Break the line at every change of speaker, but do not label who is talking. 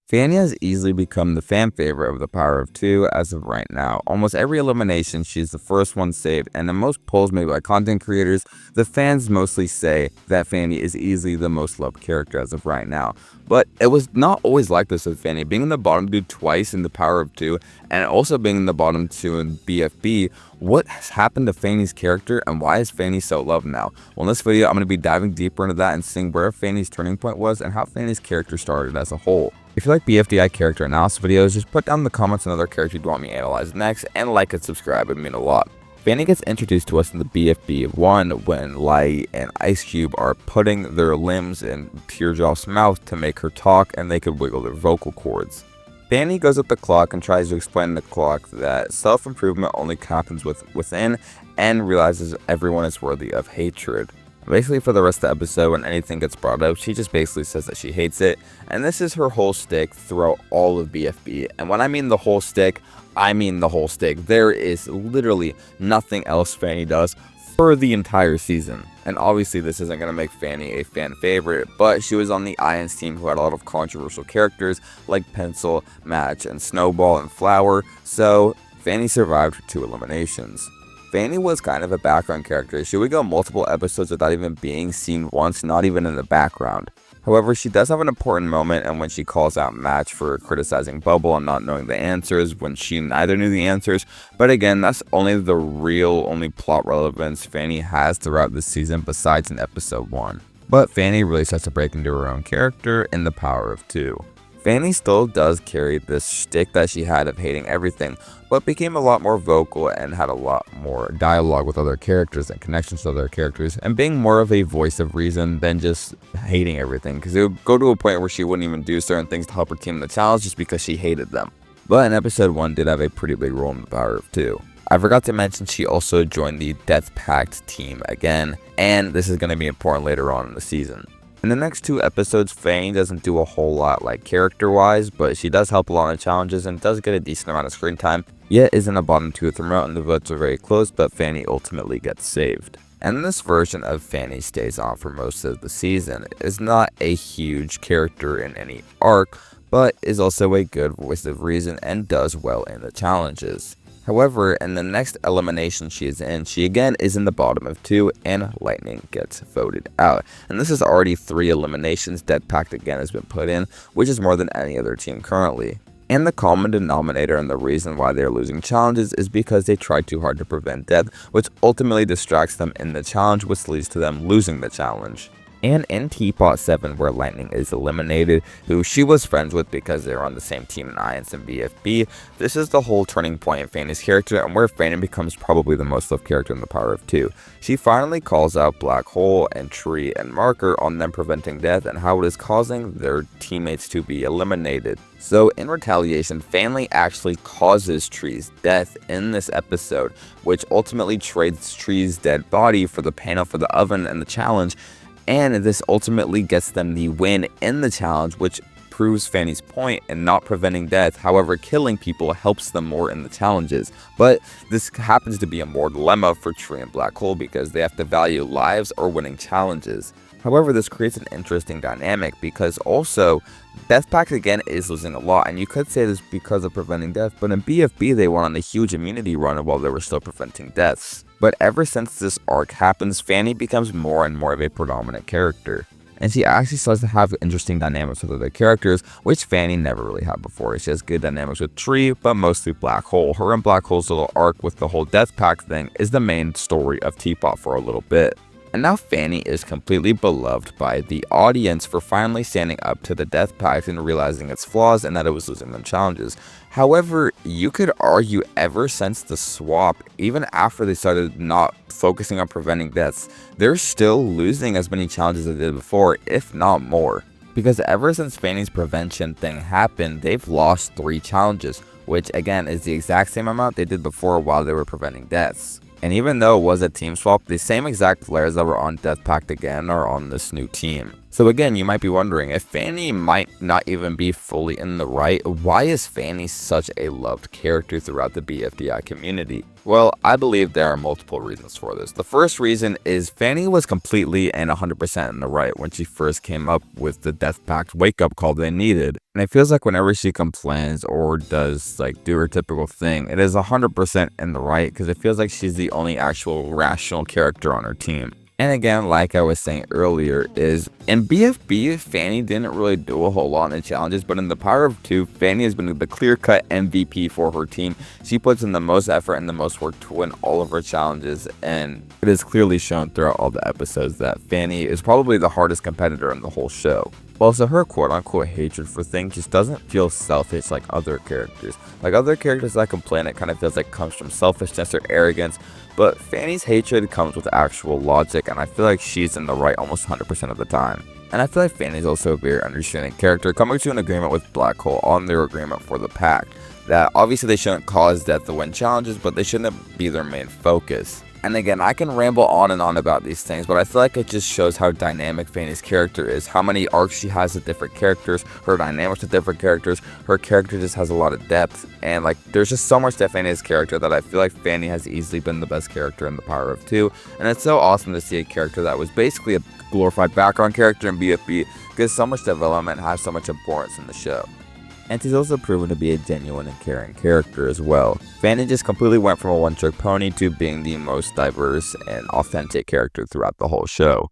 Fanny has easily become the fan favorite of the Power of Two as of right now. Almost every elimination, she's the first one saved, and in most polls made by content creators, the fans mostly say that Fanny is easily the most loved character as of right now. But it was not always like this with Fanny. Being in the bottom two twice in the Power of Two, and also being in the bottom two in BFB, what has happened to Fanny's character, and why is Fanny so loved now? Well, in this video, I'm going to be diving deeper into that and seeing where Fanny's turning point was and how Fanny's character started as a whole. If you like BFDI character analysis videos, just put down in the comments another character you'd want me to analyze next, and like and subscribe, it would mean a lot. Fanny gets introduced to us in the BFB1 when Light and Ice Cube are putting their limbs in Teardrop's mouth to make her talk and they could wiggle their vocal cords. Fanny goes up the clock and tries to explain to the clock that self-improvement only happens within and realizes everyone is worthy of hatred. Basically, for the rest of the episode, when anything gets brought up, she just basically says that she hates it, and this is her whole shtick throughout all of BFB. And when I mean the whole shtick, I mean the whole shtick. There is literally nothing else Fanny does for the entire season. And obviously, this isn't going to make Fanny a fan favorite, but she was on the Ions team who had a lot of controversial characters like Pencil, Match, and Snowball and Flower, so Fanny survived her 2 eliminations. Fanny was kind of a background character. She would go multiple episodes without even being seen once, not even in the background. However, she does have an important moment, and when she calls out Match for criticizing Bubble and not knowing the answers when she neither knew the answers. But again, that's only the only plot relevance Fanny has throughout this season besides in episode 1. But Fanny really starts to break into her own character in the Power of Two. Fanny still does carry this shtick that she had of hating everything, but became a lot more vocal and had a lot more dialogue with other characters and connections to other characters, and being more of a voice of reason than just hating everything, because it would go to a point where she wouldn't even do certain things to help her team in the challenge just because she hated them. But in episode 1 did have a pretty big role in the Power of Two. I forgot to mention she also joined the Death Pact team again, and this is going to be important later on in the season. In the next 2 episodes, Fanny doesn't do a whole lot like character-wise, but she does help a lot in challenges and does get a decent amount of screen time, yet is in a bottom 2 throughout and the votes are very close, but Fanny ultimately gets saved. And this version of Fanny stays on for most of the season. Is not a huge character in any arc, but is also a good voice of reason and does well in the challenges. However, in the next elimination she is in, she again is in the bottom of 2 and Lightning gets voted out. And this is already 3 eliminations Death Pact again has been put in, which is more than any other team currently. And the common denominator and the reason why they're losing challenges is because they tried too hard to prevent death, which ultimately distracts them in the challenge, which leads to them losing the challenge. And in TPOT 7, where Lightning is eliminated, who she was friends with because they're on the same team in Ions and BFB, this is the whole turning point in Fanny's character and where Fanny becomes probably the most loved character in the Power of Two. She finally calls out Black Hole and Tree and Marker on them preventing death and how it is causing their teammates to be eliminated. So in retaliation, Fanny actually causes Tree's death in this episode, which ultimately trades Tree's dead body for the panel for the oven and the challenge. And this ultimately gets them the win in the challenge, which proves Fanny's point in not preventing death. However, killing people helps them more in the challenges. But this happens to be a more dilemma for Tree and Black Hole because they have to value lives or winning challenges. However, this creates an interesting dynamic because also Death Pact again is losing a lot, and you could say this because of preventing death, but in BFB they went on a huge immunity run while they were still preventing deaths. But ever since this arc happens, Fanny becomes more and more of a predominant character. And she actually starts to have interesting dynamics with other characters, which Fanny never really had before. She has good dynamics with Tree, but mostly Black Hole. Her and Black Hole's little arc with the whole Death Pact thing is the main story of TPOT for a little bit. And now Fanny is completely beloved by the audience for finally standing up to the Death Pact and realizing its flaws and that it was losing them challenges. However, you could argue ever since the swap, even after they started not focusing on preventing deaths, they're still losing as many challenges as they did before, if not more. Because ever since Fanny's prevention thing happened, they've lost 3 challenges, which again is the exact same amount they did before while they were preventing deaths. And even though it was a team swap, the same exact players that were on Death Pact again are on this new team. So again, you might be wondering, if Fanny might not even be fully in the right, why is Fanny such a loved character throughout the BFDI community? Well, I believe there are multiple reasons for this. The first reason is Fanny was completely and 100% in the right when she first came up with the Death Pact wake-up call they needed. And it feels like whenever she complains or does do her typical thing, it is 100% in the right because it feels like she's the only actual rational character on her team. And again, like I was saying earlier, is in BFB, Fanny didn't really do a whole lot in challenges, but in the Power of 2, Fanny has been the clear-cut MVP for her team. She puts in the most effort and the most work to win all of her challenges, and it is clearly shown throughout all the episodes that Fanny is probably the hardest competitor in the whole show. Also, her quote-unquote hatred for things just doesn't feel selfish like other characters. Like other characters that complain, it kind of feels like comes from selfishness or arrogance, but Fanny's hatred comes with actual logic, and I feel like she's in the right almost 100% of the time. And I feel like Fanny's also a very understanding character, coming to an agreement with Black Hole on their agreement for the pact, that obviously they shouldn't cause death to win challenges, but they shouldn't be their main focus. And again, I can ramble on and on about these things, but I feel like it just shows how dynamic Fanny's character is, how many arcs she has with different characters, her dynamics with different characters. Her character just has a lot of depth, and there's just so much to Fanny's character that I feel like Fanny has easily been the best character in the Power of 2, and it's so awesome to see a character that was basically a glorified background character in BFB get so much development and have so much importance in the show. And she's also proven to be a genuine and caring character as well. Fanny just completely went from a one-trick pony to being the most diverse and authentic character throughout the whole show.